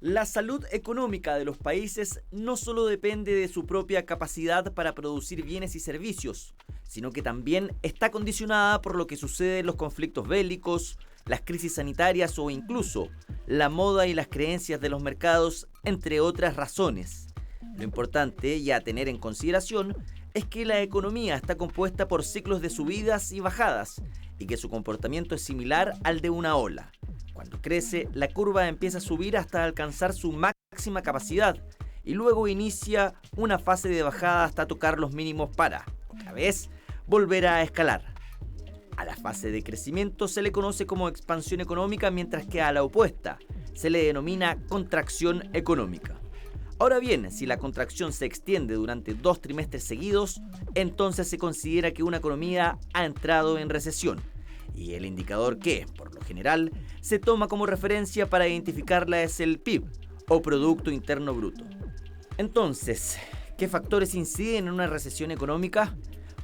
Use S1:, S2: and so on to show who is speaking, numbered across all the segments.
S1: La salud económica de los países no solo depende de su propia capacidad para producir bienes y servicios, sino que también está condicionada por lo que sucede en los conflictos bélicos, las crisis sanitarias o incluso la moda y las creencias de los mercados, entre otras razones. Lo importante y a tener en consideración es que la economía está compuesta por ciclos de subidas y bajadas y que su comportamiento es similar al de una ola. Cuando crece, la curva empieza a subir hasta alcanzar su máxima capacidad y luego inicia una fase de bajada hasta tocar los mínimos para, otra vez, volver a escalar. A la fase de crecimiento se le conoce como expansión económica, mientras que a la opuesta se le denomina contracción económica. Ahora bien, si la contracción se extiende durante 2 trimestres seguidos, entonces se considera que una economía ha entrado en recesión. Y el indicador que, por lo general, se toma como referencia para identificarla es el PIB, o Producto Interno Bruto. Entonces, ¿qué factores inciden en una recesión económica?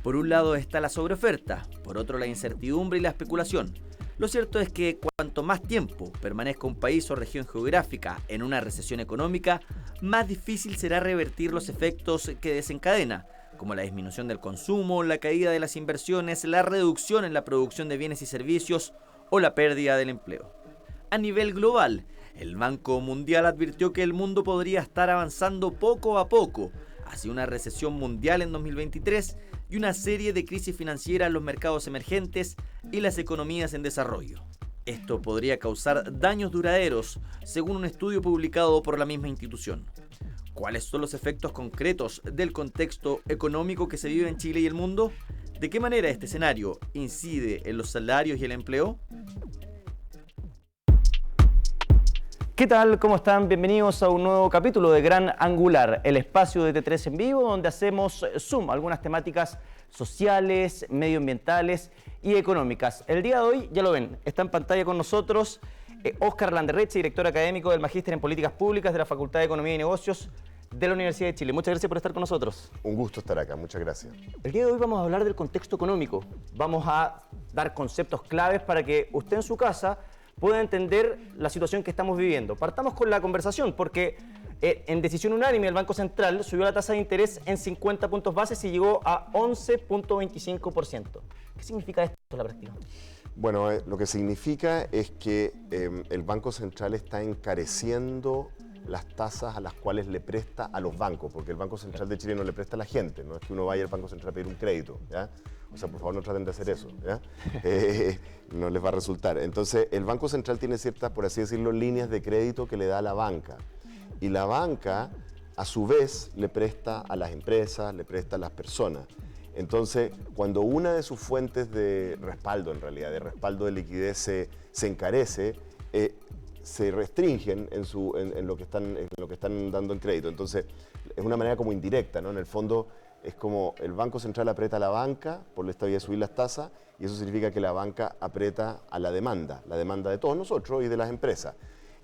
S1: Por un lado está la sobreoferta, por otro la incertidumbre y la especulación. Lo cierto es que cuanto más tiempo permanezca un país o región geográfica en una recesión económica, más difícil será revertir los efectos que desencadena, como la disminución del consumo, la caída de las inversiones, la reducción en la producción de bienes y servicios o la pérdida del empleo. A nivel global, el Banco Mundial advirtió que el mundo podría estar avanzando poco a poco hacia una recesión mundial en 2023 y una serie de crisis financieras en los mercados emergentes y las economías en desarrollo. Esto podría causar daños duraderos, según un estudio publicado por la misma institución. ¿Cuáles son los efectos concretos del contexto económico que se vive en Chile y el mundo? ¿De qué manera este escenario incide en los salarios y el empleo? ¿Qué tal? ¿Cómo están? Bienvenidos a un nuevo capítulo de Gran Angular, el espacio de T3 en vivo, donde hacemos zoom a algunas temáticas sociales, medioambientales y económicas. El día de hoy, ya lo ven, está en pantalla con nosotros Óscar Landerreche, director académico del Magíster en Políticas Públicas de la Facultad de Economía y Negocios de la Universidad de Chile. Muchas gracias por estar con nosotros.
S2: Un gusto estar acá, muchas gracias.
S1: El día de hoy vamos a hablar del contexto económico. Vamos a dar conceptos claves para que usted en su casa pueda entender la situación que estamos viviendo. Partamos con la conversación, porque en decisión unánime el Banco Central subió la tasa de interés en 50 puntos bases y llegó a 11.25%. ¿Qué significa esto en la práctica?
S2: Bueno, lo que significa es que el Banco Central está encareciendo las tasas a las cuales le presta a los bancos, porque el Banco Central de Chile no le presta a la gente, no es que uno vaya al Banco Central a pedir un crédito, ¿ya? O sea, por favor no traten de hacer eso, ¿ya? No les va a resultar. Entonces, el Banco Central tiene ciertas, por así decirlo, líneas de crédito que le da a la banca. Y la banca, a su vez, le presta a las empresas, le presta a las personas. Entonces, cuando una de sus fuentes de respaldo, en realidad, de respaldo de liquidez se encarece, se restringen en lo que están dando en crédito. Entonces, es una manera como indirecta, ¿no? En el fondo, es como el Banco Central aprieta a la banca por esta vía de subir las tasas, y eso significa que la banca aprieta a la demanda de todos nosotros y de las empresas.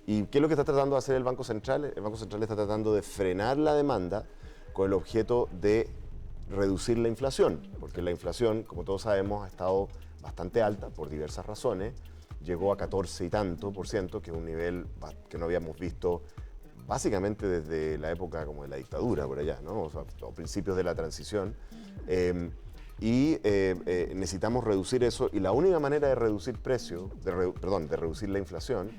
S2: ¿Y qué es lo que está tratando de hacer el Banco Central? El Banco Central está tratando de frenar la demanda con el objeto de reducir la inflación, porque la inflación, como todos sabemos, ha estado bastante alta por diversas razones. Llegó a 14 y tanto por ciento, que es un nivel que no habíamos visto básicamente desde la época como de la dictadura por allá, ¿no? O sea, a principios de la transición. Necesitamos reducir eso, y la única manera de reducir de reducir la inflación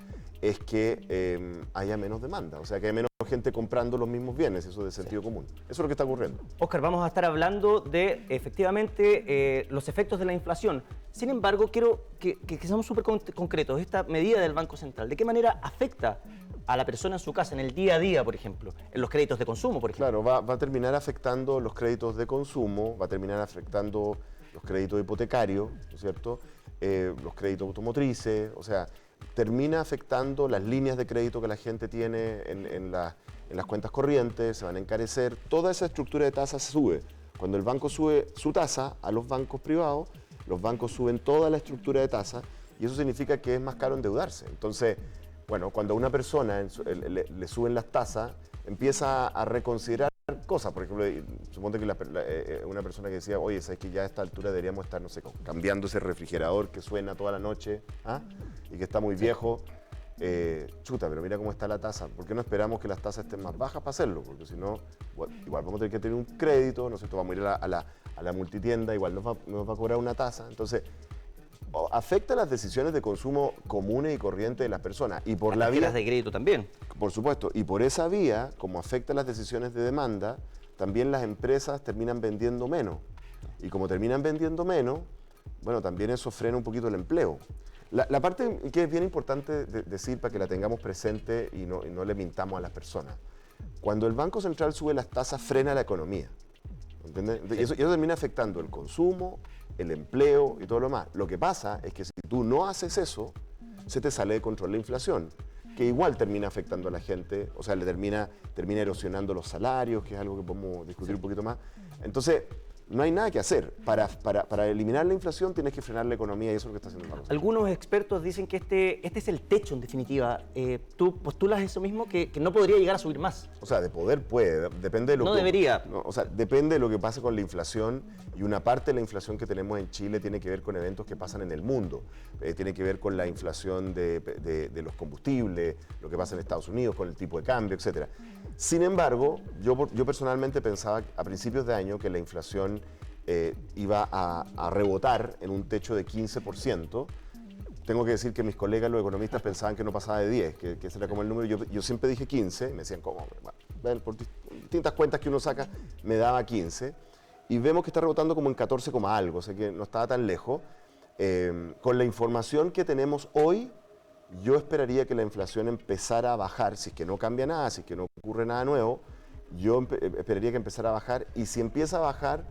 S2: es que haya menos demanda, o sea, que haya menos gente comprando los mismos bienes, eso es de sentido común. Eso es lo que está ocurriendo.
S1: Óscar, vamos a estar hablando de, efectivamente, los efectos de la inflación. Sin embargo, quiero que seamos súper concretos. Esta medida del Banco Central, ¿de qué manera afecta a la persona en su casa, en el día a día, por ejemplo, en los créditos de consumo, por ejemplo?
S2: Claro, va a terminar afectando los créditos de consumo, va a terminar afectando los créditos hipotecarios, ¿no es cierto? Los créditos automotrices, o sea, termina afectando las líneas de crédito que la gente tiene en las cuentas corrientes, se van a encarecer, toda esa estructura de tasas sube. Cuando el banco sube su tasa a los bancos privados, los bancos suben toda la estructura de tasas, y eso significa que es más caro endeudarse. Entonces, bueno, cuando a una persona le suben las tasas, empieza a reconsiderar cosas. Por ejemplo, suponte que una persona que decía, oye, ¿sabes que ya a esta altura deberíamos estar, no sé, cambiando ese refrigerador que suena toda la noche, ¿ah? Y que está muy viejo? chuta, pero mira cómo está la tasa, ¿por qué no esperamos que las tasas estén más bajas para hacerlo? Porque si no, igual vamos a tener que tener un crédito, no sé, vamos a ir a la multitienda, igual nos va a cobrar una tasa. Entonces, afecta las decisiones de consumo comunes y corrientes de las personas. Y por la vía,
S3: las de crédito también.
S2: Por supuesto, y por esa vía, como afecta las decisiones de demanda, también las empresas terminan vendiendo menos. Y como terminan vendiendo menos, bueno, también eso frena un poquito el empleo. La parte que es bien importante decir para que la tengamos presente y no le mintamos a las personas. Cuando el Banco Central sube las tasas, frena la economía. ¿Entiendes? Sí. Y eso termina afectando el consumo, el empleo y todo lo más. Lo que pasa es que si tú no haces eso, se te sale de control la inflación, que igual termina afectando a la gente, o sea, le termina erosionando los salarios, que es algo que podemos discutir un poquito más. Entonces, no hay nada que hacer. Para eliminar la inflación tienes que frenar la economía y eso es lo que está haciendo el Banco Central.
S3: Algunos expertos dicen que este es el techo, en definitiva. ¿Tú postulas eso mismo, que no podría llegar a subir más?
S2: O sea, de poder puede, depende de lo
S3: no
S2: que...
S3: debería.
S2: No, o sea, depende de lo que pase con la inflación, y una parte de la inflación que tenemos en Chile tiene que ver con eventos que pasan en el mundo. Tiene que ver con la inflación de los combustibles, lo que pasa en Estados Unidos, con el tipo de cambio, etc. Sin embargo, yo personalmente pensaba a principios de año que la inflación iba a rebotar en un techo de 15%. Tengo que decir que mis colegas, los economistas, pensaban que no pasaba de 10, que ese era como el número. Yo siempre dije 15, y me decían, ¿cómo? Bueno, por distintas cuentas que uno saca, me daba 15. Y vemos que está rebotando como en 14, algo, o sea que no estaba tan lejos. Con la información que tenemos hoy, yo esperaría que la inflación empezara a bajar, si es que no cambia nada, si es que no ocurre nada nuevo, yo esperaría que empezara a bajar, y si empieza a bajar,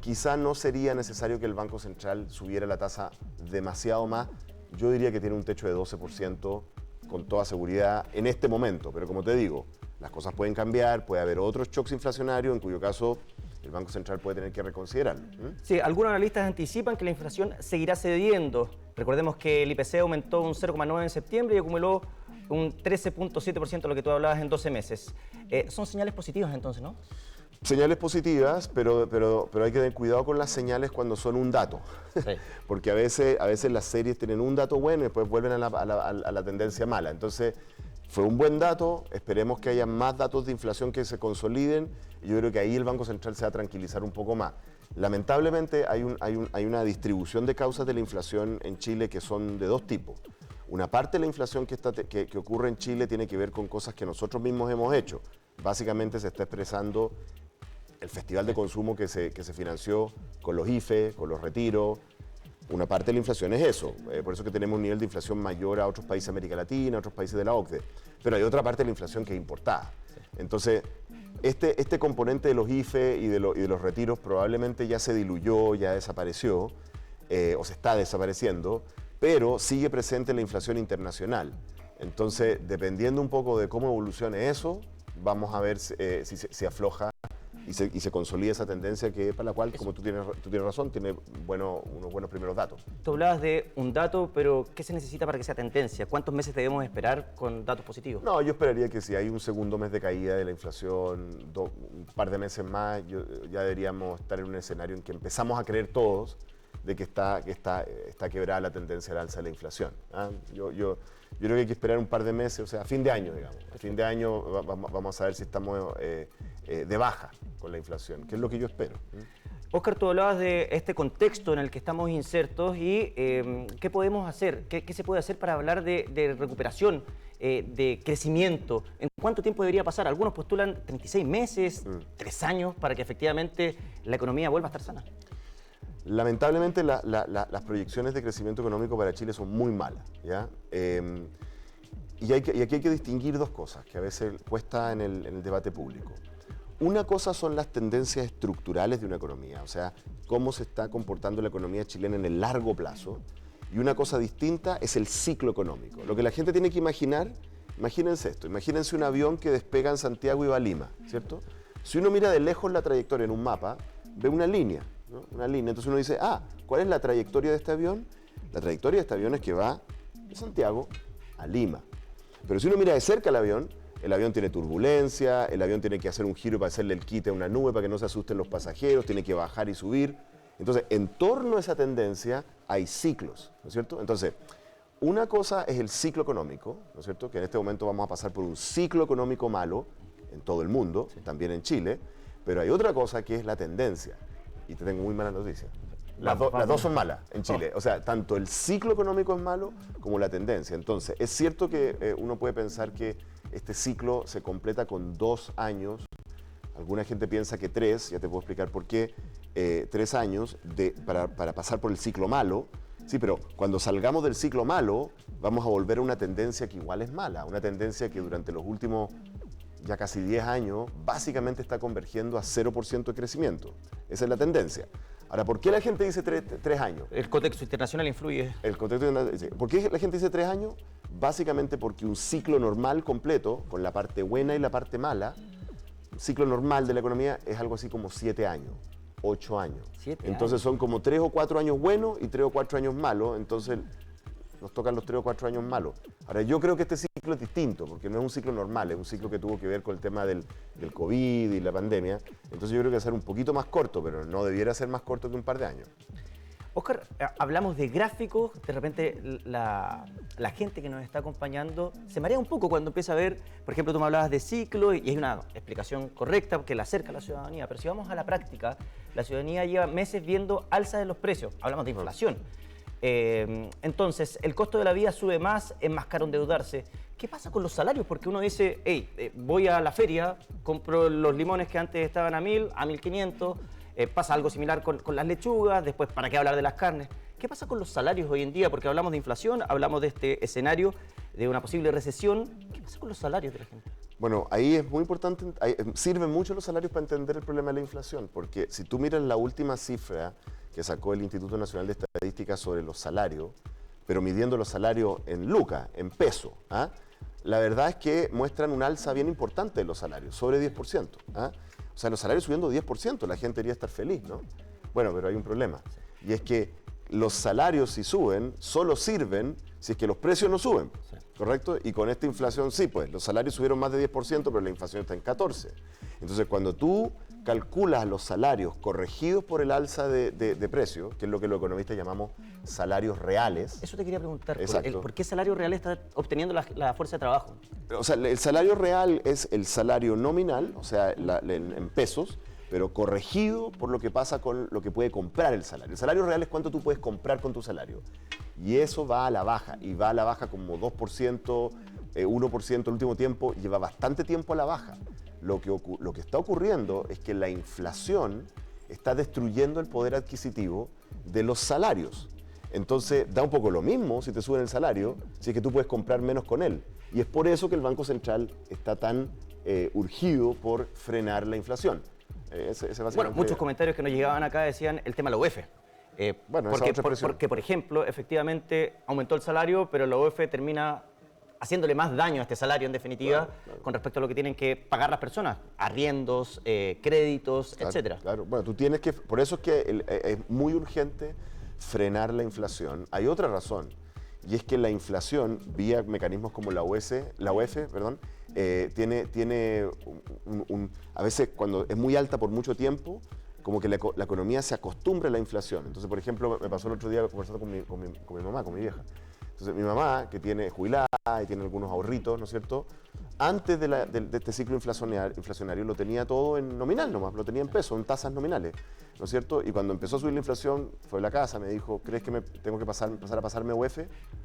S2: quizá no sería necesario que el Banco Central subiera la tasa demasiado más. Yo diría que tiene un techo de 12% con toda seguridad en este momento, pero como te digo, las cosas pueden cambiar, puede haber otros shocks inflacionarios, en cuyo caso el Banco Central puede tener que reconsiderarlo.
S3: Sí, algunos analistas anticipan que la inflación seguirá cediendo. Recordemos que el IPC aumentó un 0,9 en septiembre y acumuló un 13,7% de lo que tú hablabas en 12 meses. Son señales positivas entonces, ¿no?
S2: Señales positivas, pero hay que tener cuidado con las señales cuando son un dato. Sí. Porque a veces las series tienen un dato bueno y después vuelven a la tendencia mala. Entonces, fue un buen dato, esperemos que haya más datos de inflación que se consoliden, y yo creo que ahí el Banco Central se va a tranquilizar un poco más. Lamentablemente hay una distribución de causas de la inflación en Chile que son de dos tipos. Una parte de la inflación que ocurre en Chile tiene que ver con cosas que nosotros mismos hemos hecho. Básicamente se está expresando el festival de consumo que se financió con los IFE, con los retiros. Una parte de la inflación es eso, por eso que tenemos un nivel de inflación mayor a otros países de América Latina, a otros países de la OCDE. Pero hay otra parte de la inflación que es importada. Entonces, este componente de los IFE y de los retiros probablemente ya se diluyó, ya desapareció, o se está desapareciendo, pero sigue presente la inflación internacional. Entonces, dependiendo un poco de cómo evolucione eso, vamos a ver si afloja y se consolida esa tendencia para la cual, como tú tienes razón, tiene unos buenos primeros datos.
S3: Tú hablabas de un dato, pero ¿qué se necesita para que sea tendencia? ¿Cuántos meses debemos esperar con datos positivos?
S2: No, yo esperaría que si hay un segundo mes de caída de la inflación, un par de meses más, ya deberíamos estar en un escenario en que empezamos a creer todos de que está quebrada la tendencia al alza de la inflación. Yo creo que hay que esperar un par de meses, o sea, a fin de año, digamos. A fin de año vamos a ver si estamos de baja con la inflación, que es lo que yo espero.
S3: Óscar, tú hablabas de este contexto en el que estamos insertos y ¿qué podemos hacer? ¿Qué se puede hacer para hablar de recuperación, de crecimiento? ¿En cuánto tiempo debería pasar? Algunos postulan 36 meses, 3 años, para que efectivamente la economía vuelva a estar sana.
S2: Lamentablemente las proyecciones de crecimiento económico para Chile son muy malas, ¿ya? Y aquí hay que distinguir dos cosas que a veces cuesta en el debate público. Una cosa son las tendencias estructurales de una economía, o sea, cómo se está comportando la economía chilena en el largo plazo, y una cosa distinta es el ciclo económico. Lo que la gente tiene que imaginar, imagínense esto, imagínense un avión que despega en Santiago y va a Lima, ¿cierto? Si uno mira de lejos la trayectoria en un mapa, ve una línea, ¿no? Una línea, entonces uno dice, ¿cuál es la trayectoria de este avión? La trayectoria de este avión es que va de Santiago a Lima. Pero si uno mira de cerca el avión tiene turbulencia, el avión tiene que hacer un giro para hacerle el quite a una nube para que no se asusten los pasajeros, tiene que bajar y subir. Entonces, en torno a esa tendencia hay ciclos, ¿no es cierto? Entonces, una cosa es el ciclo económico, ¿no es cierto? Que en este momento vamos a pasar por un ciclo económico malo en todo el mundo, también en Chile, pero hay otra cosa que es la tendencia. Y te tengo muy mala noticia. Las dos son malas en Chile. O sea, tanto el ciclo económico es malo como la tendencia. Entonces, es cierto que uno puede pensar que este ciclo se completa con 2 años. Alguna gente piensa que 3, ya te puedo explicar por qué, 3 años para pasar por el ciclo malo. Sí, pero cuando salgamos del ciclo malo, vamos a volver a una tendencia que igual es mala. Una tendencia que durante los últimos ya casi 10 años, básicamente está convergiendo a 0% de crecimiento. Esa es la tendencia. Ahora, ¿por qué la gente dice 3 años?
S3: El contexto internacional influye.
S2: El contexto internacional, ¿por qué la gente dice 3 años? Básicamente porque un ciclo normal completo, con la parte buena y la parte mala, un ciclo normal de la economía es algo así como 7 años, 8 años. Entonces son como 3 o 4 años buenos y 3 o 4 años malos, entonces nos tocan los 3 o 4 años malos. Ahora, yo creo que este ciclo es distinto, porque no es un ciclo normal, es un ciclo que tuvo que ver con el tema del COVID y la pandemia. Entonces yo creo que va a ser un poquito más corto, pero no debiera ser más corto que un par de años.
S3: Óscar, hablamos de gráficos, de repente la gente que nos está acompañando se marea un poco cuando empieza a ver, por ejemplo, tú me hablabas de ciclo y hay una explicación correcta que la acerca a la ciudadanía, pero si vamos a la práctica, la ciudadanía lleva meses viendo alza de los precios, hablamos de inflación. Entonces, el costo de la vida sube más, es más caro endeudarse. ¿Qué pasa con los salarios? Porque uno dice, hey, voy a la feria, compro los limones que antes estaban a 1.000, a 1.500, pasa algo similar con las lechugas, después, ¿para qué hablar de las carnes? ¿Qué pasa con los salarios hoy en día? Porque hablamos de inflación, hablamos de este escenario, de una posible recesión. ¿Qué pasa con los salarios de la gente?
S2: Bueno, ahí es muy importante, sirven mucho los salarios para entender el problema de la inflación, porque si tú miras la última cifra que sacó el Instituto Nacional de Estadística sobre los salarios, pero midiendo los salarios en lucas, en peso, ¿ah? La verdad es que muestran un alza bien importante de los salarios, sobre 10%. ¿Ah? O sea, los salarios subiendo 10%, la gente debería estar feliz, ¿no? Bueno, pero hay un problema, y es que los salarios, si suben, solo sirven si es que los precios no suben, ¿correcto? Y con esta inflación, sí, pues, los salarios subieron más de 10%, pero la inflación está en 14%. Entonces, cuando tú calculas los salarios corregidos por el alza de precios, que es lo que los economistas llamamos salarios reales.
S3: Eso te quería preguntar,
S2: Exacto.
S3: ¿por qué salario real está obteniendo la fuerza de trabajo?
S2: O sea, el salario real es el salario nominal, o sea, en pesos, pero corregido por lo que pasa con lo que puede comprar el salario. El salario real es cuánto tú puedes comprar con tu salario. Y eso va a la baja, y va a la baja como 2%, 1% el último tiempo, lleva bastante tiempo a la baja. Lo que está ocurriendo es que la inflación está destruyendo el poder adquisitivo de los salarios. Entonces, da un poco lo mismo si te suben el salario, si es que tú puedes comprar menos con él. Y es por eso que el Banco Central está tan urgido por frenar la inflación.
S3: Bueno, muchos comentarios que nos llegaban acá decían el tema de la UEF. Porque, por ejemplo, efectivamente aumentó el salario, pero la UEF termina haciéndole más daño a este salario, en definitiva, claro. Con respecto a lo que tienen que pagar las personas, arriendos, créditos,
S2: claro,
S3: etcétera.
S2: Claro, bueno, tú tienes que, por eso es que es muy urgente frenar la inflación. Hay otra razón, y es que la inflación, vía mecanismos como la UEF, tiene a veces cuando es muy alta por mucho tiempo, como que la economía se acostumbra a la inflación. Entonces, por ejemplo, me pasó el otro día conversando con mi mamá, con mi vieja. Entonces, mi mamá, que tiene jubilada y tiene algunos ahorritos, ¿no es cierto? Antes de este ciclo inflacionario lo tenía todo en nominal nomás, lo tenía en pesos, en tasas nominales, ¿no es cierto? Y cuando empezó a subir la inflación, fue a la casa, me dijo, ¿crees que tengo que empezar a pasarme UEF?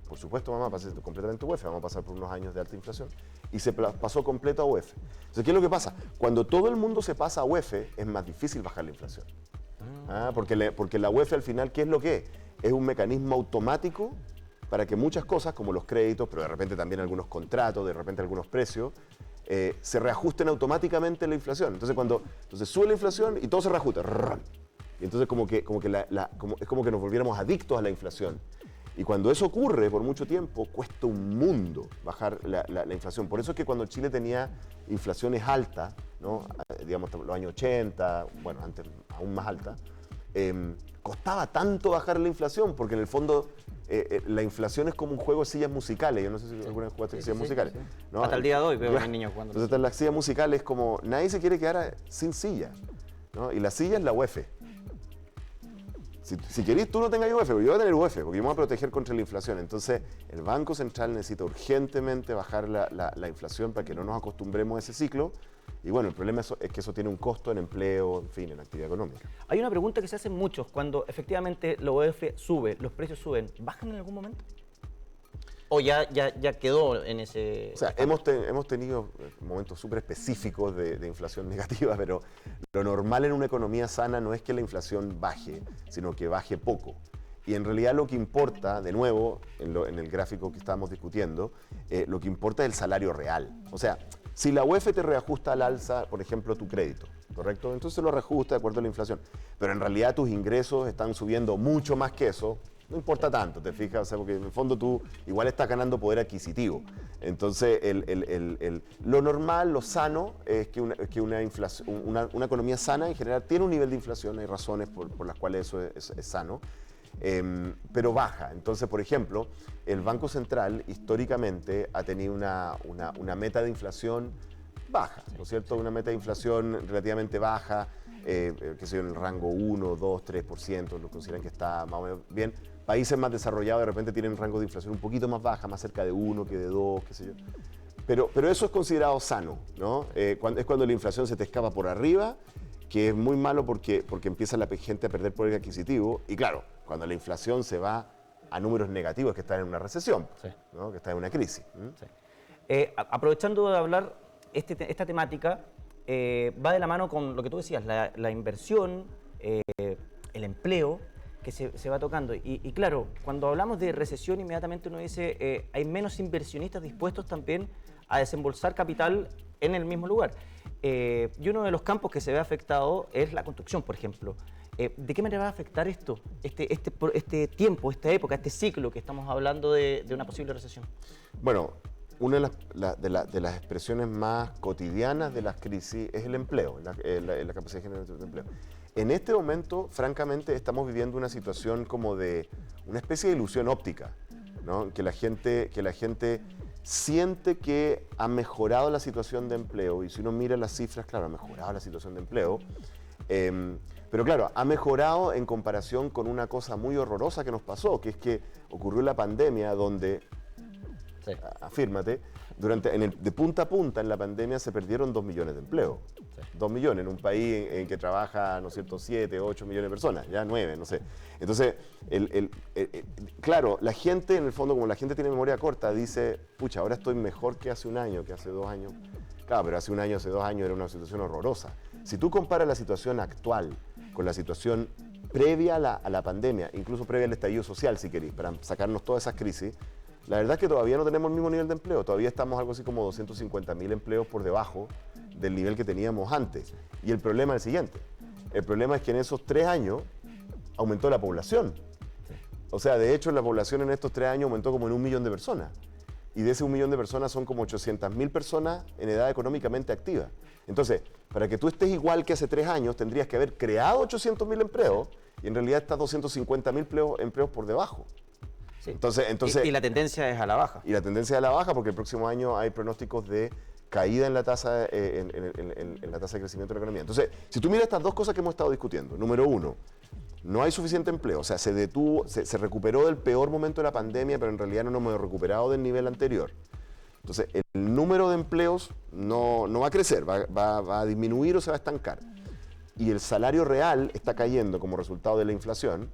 S2: Por supuesto, mamá, pasé completamente UEF, vamos a pasar por unos años de alta inflación. Y se pasó completo a UEF. Entonces, ¿qué es lo que pasa? Cuando todo el mundo se pasa a UEF, es más difícil bajar la inflación. Porque la UEF al final, ¿qué es lo que es? Es un mecanismo automático para que muchas cosas, como los créditos, pero de repente también algunos contratos, de repente algunos precios, se reajusten automáticamente a la inflación. Entonces sube la inflación y todo se reajusta. Y entonces es como que nos volviéramos adictos a la inflación. Y cuando eso ocurre por mucho tiempo, cuesta un mundo bajar la inflación. Por eso es que cuando Chile tenía inflaciones altas, ¿no? Digamos los años 80, bueno, antes aún más altas, costaba tanto bajar la inflación, porque en el fondo la inflación es como un juego de sillas musicales. Yo no sé si alguna vez jugaste sillas musicales.
S3: Sí.
S2: ¿No?
S3: Hasta el día de hoy veo a mis niños jugando.
S2: Entonces las sillas musicales como nadie se quiere quedar sin silla, ¿no? Y la silla es la UEF. Si querés, tú no tengas UF, pero yo voy a tener UF, porque yo me voy a proteger contra la inflación. Entonces, el Banco Central necesita urgentemente bajar la inflación para que no nos acostumbremos a ese ciclo. Y bueno, el problema es que eso tiene un costo en empleo, en fin, en actividad económica.
S3: Hay una pregunta que se hacen muchos, cuando efectivamente la UF sube, los precios suben, ¿bajan en algún momento? ¿O ya quedó en ese...?
S2: O sea, hemos tenido momentos súper específicos de inflación negativa, pero lo normal en una economía sana no es que la inflación baje, sino que baje poco. Y en realidad lo que importa, de nuevo, en el gráfico que estábamos discutiendo, lo que importa es el salario real. O sea, si la UEF te reajusta al alza, por ejemplo, tu crédito, ¿correcto? Entonces lo reajusta de acuerdo a la inflación. Pero en realidad tus ingresos están subiendo mucho más que eso. No importa tanto, ¿te fijas? O sea, porque en el fondo tú igual estás ganando poder adquisitivo. Entonces, lo normal, lo sano, es que una economía sana en general tiene un nivel de inflación, hay razones por las cuales eso es sano, pero baja. Entonces, por ejemplo, el Banco Central históricamente ha tenido una meta de inflación baja, ¿no es cierto? Una meta de inflación relativamente baja, que sé yo, en el rango 1, 2, 3%, lo consideran que está más o menos bien. Países más desarrollados de repente tienen rango de inflación un poquito más baja, más cerca de 1 que de 2, qué sé yo. Pero eso es considerado sano, ¿no? Es cuando la inflación se te escapa por arriba, que es muy malo porque empieza la gente a perder poder adquisitivo. Y claro, cuando la inflación se va a números negativos, que están en una recesión,
S3: sí,
S2: ¿no? Que están en una crisis.
S3: Sí. Aprovechando de hablar esta temática, va de la mano con lo que tú decías, la inversión, el empleo que se va tocando. Y claro, cuando hablamos de recesión, inmediatamente uno dice, hay menos inversionistas dispuestos también a desembolsar capital en el mismo lugar. Y uno de los campos que se ve afectado es la construcción, por ejemplo. ¿De qué manera va a afectar esto, este tiempo, esta época, este ciclo que estamos hablando de una posible recesión?
S2: Bueno, una de las expresiones más cotidianas de las crisis es el empleo, la capacidad de generación de empleo. En este momento, francamente, estamos viviendo una situación como de una especie de ilusión óptica, ¿no? Que la gente siente que ha mejorado la situación de empleo, y si uno mira las cifras, claro, ha mejorado la situación de empleo, pero claro, ha mejorado en comparación con una cosa muy horrorosa que nos pasó, que es que ocurrió la pandemia donde, sí, afírmate, de punta a punta en la pandemia se perdieron 2 millones de empleos. Sí. 2 millones en un país en que trabaja, ¿no es cierto?, 7, 8 millones de personas, ya 9, no sé. Entonces, claro, la gente, en el fondo, como la gente tiene memoria corta, dice, pucha, ahora estoy mejor que hace un año, que hace 2 años. Claro, pero hace un año, hace 2 años era una situación horrorosa. Si tú comparas la situación actual con la situación previa a la pandemia, incluso previa al estallido social, si queréis, para sacarnos todas esas crisis, la verdad es que todavía no tenemos el mismo nivel de empleo, todavía estamos algo así como 250.000 empleos por debajo del nivel que teníamos antes. Y el problema es el siguiente, el problema es que en esos 3 años aumentó la población. O sea, de hecho la población en estos 3 años aumentó como en 1 millón de personas. Y de ese 1 millón de personas son como 800.000 personas en edad económicamente activa. Entonces, para que tú estés igual que hace 3 años, tendrías que haber creado 800.000 empleos y en realidad estás 250.000 empleos por debajo.
S3: Sí.
S2: Entonces,
S3: y la tendencia es a la baja.
S2: Y la tendencia es a la baja porque el próximo año hay pronósticos de caída en la tasa, en la tasa de crecimiento de la economía. Entonces, si tú miras estas dos cosas que hemos estado discutiendo, número uno, no hay suficiente empleo, o sea, se recuperó del peor momento de la pandemia, pero en realidad no nos hemos recuperado del nivel anterior. Entonces, el número de empleos no va a crecer, va a disminuir o se va a estancar. Y el salario real está cayendo como resultado de la inflación.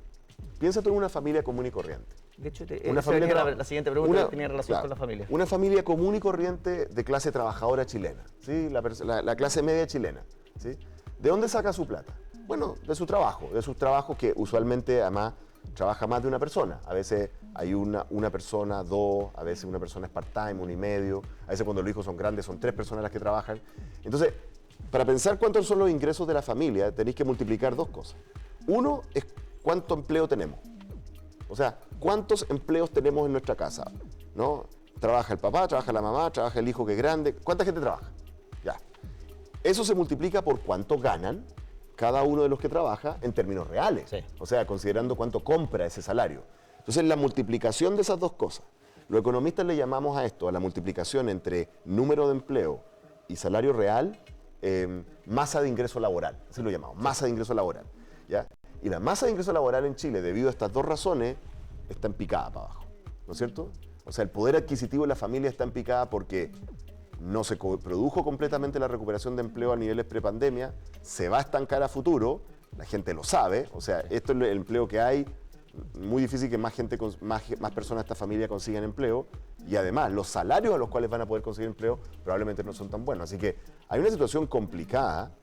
S2: Piensa tú en una familia común y corriente.
S3: De hecho, la siguiente pregunta tenía relación, claro, con la familia.
S2: Una familia común y corriente de clase trabajadora chilena, ¿sí? La clase media chilena, ¿sí? ¿De dónde saca su plata? Bueno, de su trabajo, de sus trabajos que usualmente además trabaja más de una persona. A veces hay una persona, 2, a veces una persona es part-time, 1 y medio, a veces cuando los hijos son grandes son 3 personas las que trabajan. Entonces, para pensar cuántos son los ingresos de la familia, tenéis que multiplicar 2 cosas. Uno es cuánto empleo tenemos. O sea, ¿cuántos empleos tenemos en nuestra casa? ¿No? Trabaja el papá, trabaja la mamá, trabaja el hijo que es grande. ¿Cuánta gente trabaja? Ya. Eso se multiplica por cuánto ganan cada uno de los que trabaja en términos reales. Sí. O sea, considerando cuánto compra ese salario. Entonces, la multiplicación de esas 2 cosas. Los economistas le llamamos a esto, a la multiplicación entre número de empleo y salario real, masa de ingreso laboral. Así lo llamamos, masa de ingreso laboral. ¿Ya? Y la masa de ingreso laboral en Chile, debido a estas dos razones, está en picada para abajo, ¿no es cierto? O sea, el poder adquisitivo de la familia está en picada porque no se produjo completamente la recuperación de empleo a niveles prepandemia, se va a estancar a futuro, la gente lo sabe, o sea, esto es el empleo que hay, muy difícil que más personas de esta familia consigan empleo, y además los salarios a los cuales van a poder conseguir empleo probablemente no son tan buenos. Así que hay una situación complicada,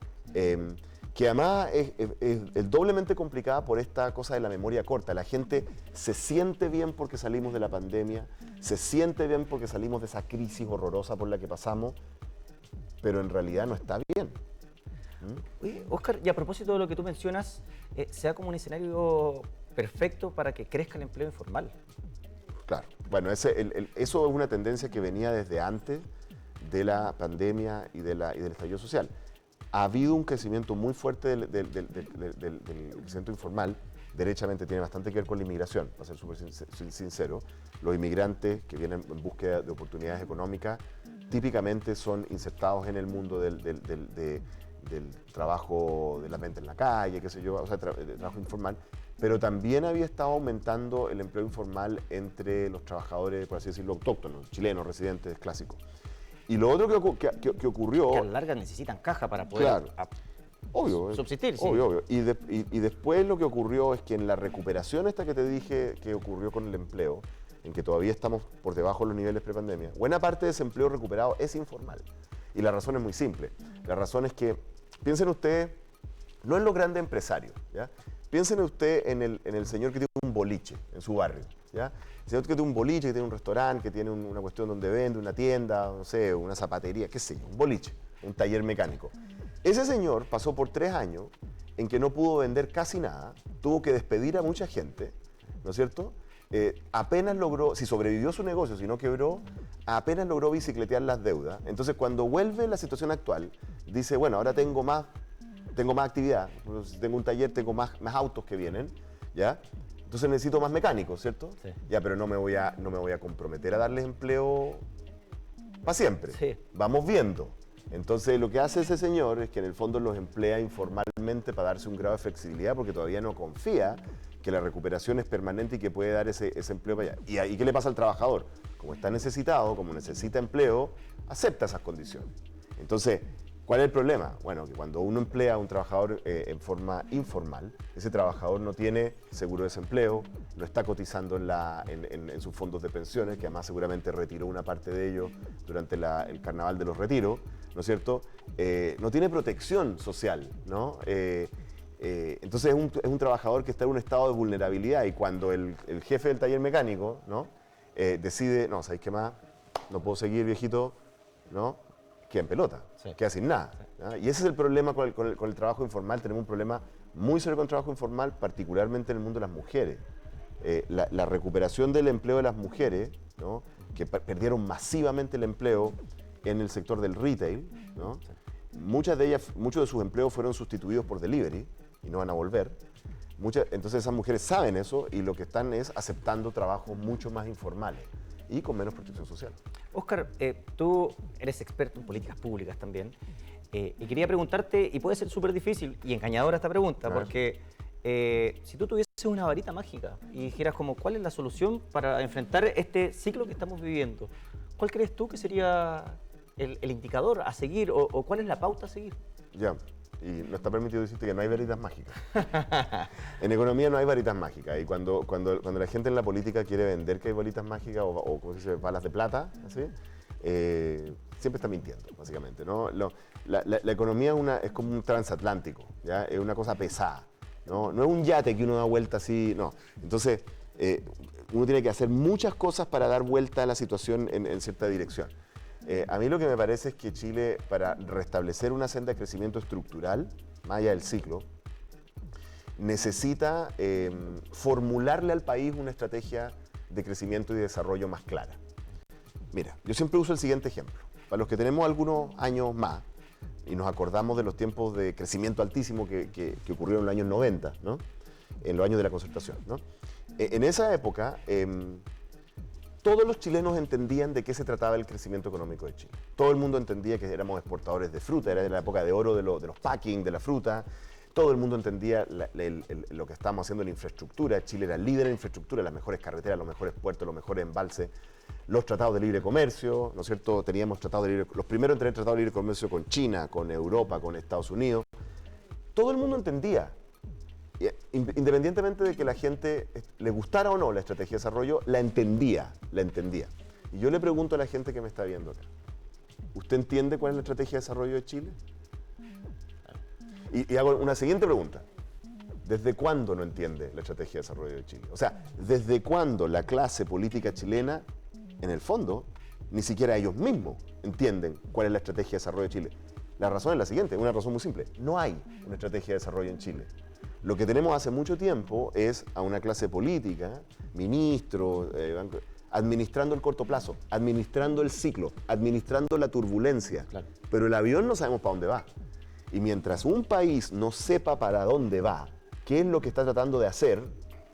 S2: que además es doblemente complicada por esta cosa de la memoria corta. La gente se siente bien porque salimos de la pandemia, se siente bien porque salimos de esa crisis horrorosa por la que pasamos, pero en realidad no está bien.
S3: Oye, Óscar, y a propósito de lo que tú mencionas, se da como un escenario perfecto para que crezca el empleo informal.
S2: Claro, bueno, eso es una tendencia que venía desde antes de la pandemia y del estallido social. Ha habido un crecimiento muy fuerte del crecimiento informal, derechamente tiene bastante que ver con la inmigración, para ser súper sincero. Los inmigrantes que vienen en búsqueda de oportunidades económicas típicamente son insertados en el mundo del trabajo de la venta en la calle, qué sé yo, o sea, trabajo informal, pero también había estado aumentando el empleo informal entre los trabajadores, por así decirlo, autóctonos, chilenos, residentes clásicos. Y lo otro que ocurrió...
S3: Que a la larga necesitan caja para poder subsistir. Sí.
S2: Obvio. Y después lo que ocurrió es que en la recuperación esta que te dije que ocurrió con el empleo, en que todavía estamos por debajo de los niveles prepandemia, buena parte de ese empleo recuperado es informal. Y la razón es muy simple. La razón es que, piensen ustedes, no en los grandes empresarios, ¿ya? Piensen usted en el señor que tiene un boliche en su barrio, ¿ya? El señor que tiene un boliche, que tiene un restaurante, que tiene una cuestión donde vende, una tienda, no sé, una zapatería, qué sé yo, un boliche, un taller mecánico. Ese señor pasó por 3 años en que no pudo vender casi nada, tuvo que despedir a mucha gente, ¿no es cierto? Apenas logró, si sobrevivió su negocio, si no quebró, apenas logró bicicletear las deudas. Entonces, cuando vuelve la situación actual, dice, bueno, ahora tengo más actividad, si tengo un taller, tengo más autos que vienen, ¿ya? Entonces necesito más mecánicos, ¿cierto?
S3: Sí.
S2: Ya, pero no me voy a comprometer a darles empleo para siempre.
S3: Sí.
S2: Vamos viendo. Entonces, lo que hace ese señor es que en el fondo los emplea informalmente para darse un grado de flexibilidad porque todavía no confía que la recuperación es permanente y que puede dar ese empleo para allá. ¿Y qué le pasa al trabajador? Como está necesitado, como necesita empleo, acepta esas condiciones. Entonces, ¿cuál es el problema? Bueno, que cuando uno emplea a un trabajador en forma informal, ese trabajador no tiene seguro de desempleo, no está cotizando en sus fondos de pensiones, que además seguramente retiró una parte de ellos durante el carnaval de los retiros, ¿no es cierto? No tiene protección social, ¿no? Entonces es un trabajador que está en un estado de vulnerabilidad y cuando el jefe del taller mecánico, ¿no? Decide, no, ¿sabéis qué más? No puedo seguir, viejito, ¿no? Queda en pelota,
S3: sí.
S2: Queda sin nada. ¿No? Y ese es el problema con el trabajo informal. Tenemos un problema muy serio con el trabajo informal, particularmente en el mundo de las mujeres. La recuperación del empleo de las mujeres, ¿no? Que perdieron masivamente el empleo en el sector del retail, ¿no? Muchos de sus empleos fueron sustituidos por delivery y no van a volver. Entonces esas mujeres saben eso y lo que están es aceptando trabajos mucho más informales y con menos protección social.
S3: Óscar, tú eres experto en políticas públicas también, y quería preguntarte, y puede ser súper difícil y engañadora esta pregunta, porque si tú tuvieses una varita mágica y dijeras como cuál es la solución para enfrentar este ciclo que estamos viviendo, ¿cuál crees tú que sería el indicador a seguir o cuál es la pauta a seguir?
S2: Ya, y no está permitido decirte que no hay varitas mágicas. En economía no hay varitas mágicas y cuando la gente en la política quiere vender que hay bolitas mágicas o como se dice, balas de plata, ¿así? Siempre está mintiendo, básicamente, ¿no? La economía es como un transatlántico, ¿ya? Es una cosa pesada, ¿no? No es un yate que uno da vuelta así, no. Entonces, uno tiene que hacer muchas cosas para dar vuelta a la situación en cierta dirección. A mí lo que me parece es que Chile, para restablecer una senda de crecimiento estructural, más allá del ciclo, necesita formularle al país una estrategia de crecimiento y desarrollo más clara. Mira, yo siempre uso el siguiente ejemplo. Para los que tenemos algunos años más y nos acordamos de los tiempos de crecimiento altísimo que ocurrieron en los años 90, ¿no? En los años de la concertación, ¿no? En esa época, todos los chilenos entendían de qué se trataba el crecimiento económico de Chile. Todo el mundo entendía que éramos exportadores de fruta, era la época de oro de los packing, de la fruta. todo el mundo entendía lo que estábamos haciendo en infraestructura. Chile era líder en infraestructura, las mejores carreteras, los mejores puertos, los mejores embalses, los tratados de libre comercio, ¿no es cierto? Teníamos los primeros en tener tratados de libre comercio con China, con Europa, con Estados Unidos. Todo el mundo entendía. Independientemente de que la gente le gustara o no la estrategia de desarrollo, la entendía. Y yo le pregunto a la gente que me está viendo acá, ¿usted entiende cuál es la estrategia de desarrollo de Chile? Y hago una siguiente pregunta. ¿Desde cuándo no entiende la estrategia de desarrollo de Chile? O sea, ¿desde cuándo la clase política chilena, en el fondo, ni siquiera ellos mismos entienden cuál es la estrategia de desarrollo de Chile? La razón es la siguiente, una razón muy simple. No hay una estrategia de desarrollo en Chile. Lo que tenemos hace mucho tiempo es a una clase política, ministros, administrando el corto plazo, administrando el ciclo, administrando la turbulencia. Claro. Pero el avión no sabemos para dónde va. Y mientras un país no sepa para dónde va, qué es lo que está tratando de hacer,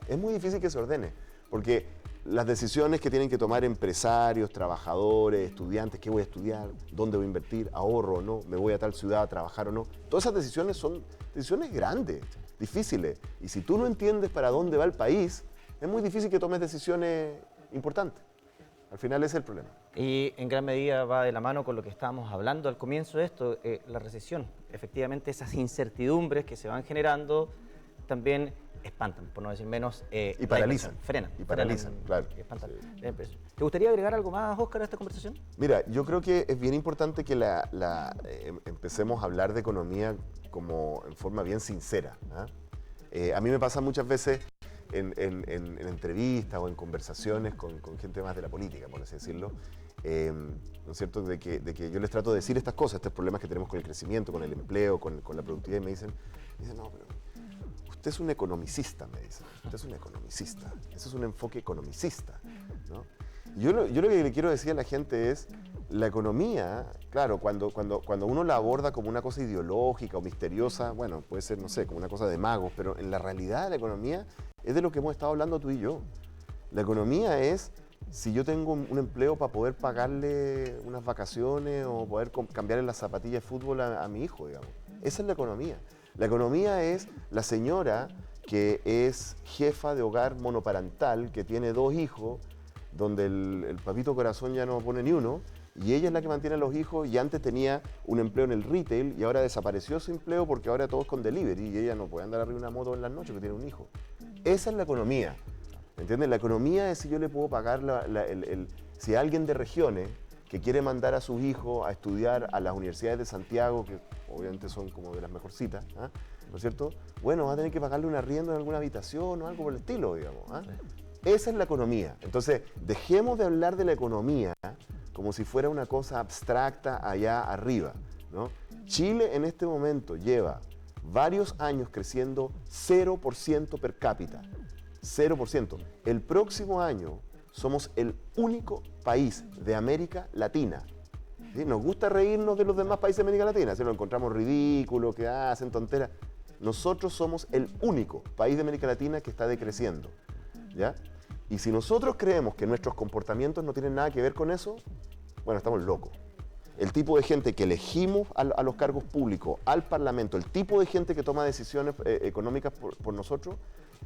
S2: es muy difícil que se ordene. Porque las decisiones que tienen que tomar empresarios, trabajadores, estudiantes, qué voy a estudiar, dónde voy a invertir, ahorro o no, me voy a tal ciudad a trabajar o no, todas esas decisiones son decisiones grandes, difíciles. Y si tú no entiendes para dónde va el país, es muy difícil que tomes decisiones importantes. Al final ese es el problema.
S3: Y en gran medida va de la mano con lo que estábamos hablando al comienzo de esto, la recesión. Efectivamente, esas incertidumbres que se van generando también espantan, por no decir menos.
S2: Y paralizan.
S3: Frenan.
S2: Y paralizan, claro.
S3: Espantan.
S2: Sí.
S3: ¿Te gustaría agregar algo más, Óscar, a esta conversación?
S2: Mira, yo creo que es bien importante que empecemos a hablar de economía como en forma bien sincera. A mí me pasa muchas veces en entrevistas o en conversaciones con gente más de la política, por así decirlo, ¿no es cierto?, de que yo les trato de decir estas cosas, estos problemas que tenemos con el crecimiento, con el empleo, con la productividad, y me dicen, no, pero usted es un economicista, me dicen, usted es un economicista, ese es un enfoque economicista, ¿no? Yo lo que le quiero decir a la gente es, la economía, claro, cuando uno la aborda como una cosa ideológica o misteriosa, bueno, puede ser, no sé, como una cosa de magos, pero en la realidad la economía es de lo que hemos estado hablando tú y yo. La economía es si yo tengo un empleo para poder pagarle unas vacaciones o poder cambiarle las zapatillas de fútbol a mi hijo, digamos. Esa es la economía. La economía es la señora que es jefa de hogar monoparental, que tiene 2 hijos, donde el papito corazón ya no pone ni uno, y ella es la que mantiene a los hijos, y antes tenía un empleo en el retail y ahora desapareció su empleo porque ahora todo es con delivery y ella no puede andar arriba de una moto en las noches porque tiene un hijo. Esa es la economía, ¿entiendes? La economía es si yo le puedo pagar, si alguien de regiones que quiere mandar a sus hijos a estudiar a las universidades de Santiago, que obviamente son como de las mejorcitas, ¿no es cierto? Bueno, va a tener que pagarle un arriendo en alguna habitación o algo por el estilo, digamos. Sí. Esa es la economía. Entonces, dejemos de hablar de la economía como si fuera una cosa abstracta allá arriba, ¿no? Chile en este momento lleva varios años creciendo 0% per cápita. 0%. El próximo año somos el único país de América Latina. ¿Sí? Nos gusta reírnos de los demás países de América Latina, si lo encontramos ridículo, que hacen tonteras. Nosotros somos el único país de América Latina que está decreciendo, ¿ya? Y si nosotros creemos que nuestros comportamientos no tienen nada que ver con eso, bueno, estamos locos. El tipo de gente que elegimos a los cargos públicos, al Parlamento, el tipo de gente que toma decisiones económicas por nosotros,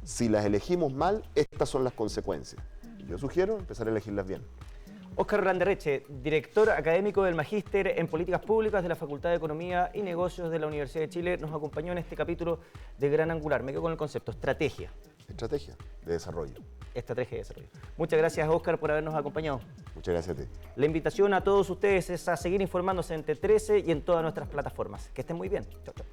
S2: si las elegimos mal, estas son las consecuencias. Yo sugiero empezar a elegirlas bien.
S3: Óscar Landerreche, director académico del Magíster en Políticas Públicas de la Facultad de Economía y Negocios de la Universidad de Chile, nos acompañó en este capítulo de Gran Angular. Me quedo con el concepto, estrategia.
S2: Estrategia de desarrollo.
S3: Estrategia de desarrollo. Muchas gracias, Óscar, por habernos acompañado.
S2: Muchas gracias a ti.
S3: La invitación a todos ustedes es a seguir informándose en T13 y en todas nuestras plataformas. Que estén muy bien. Chao, chao.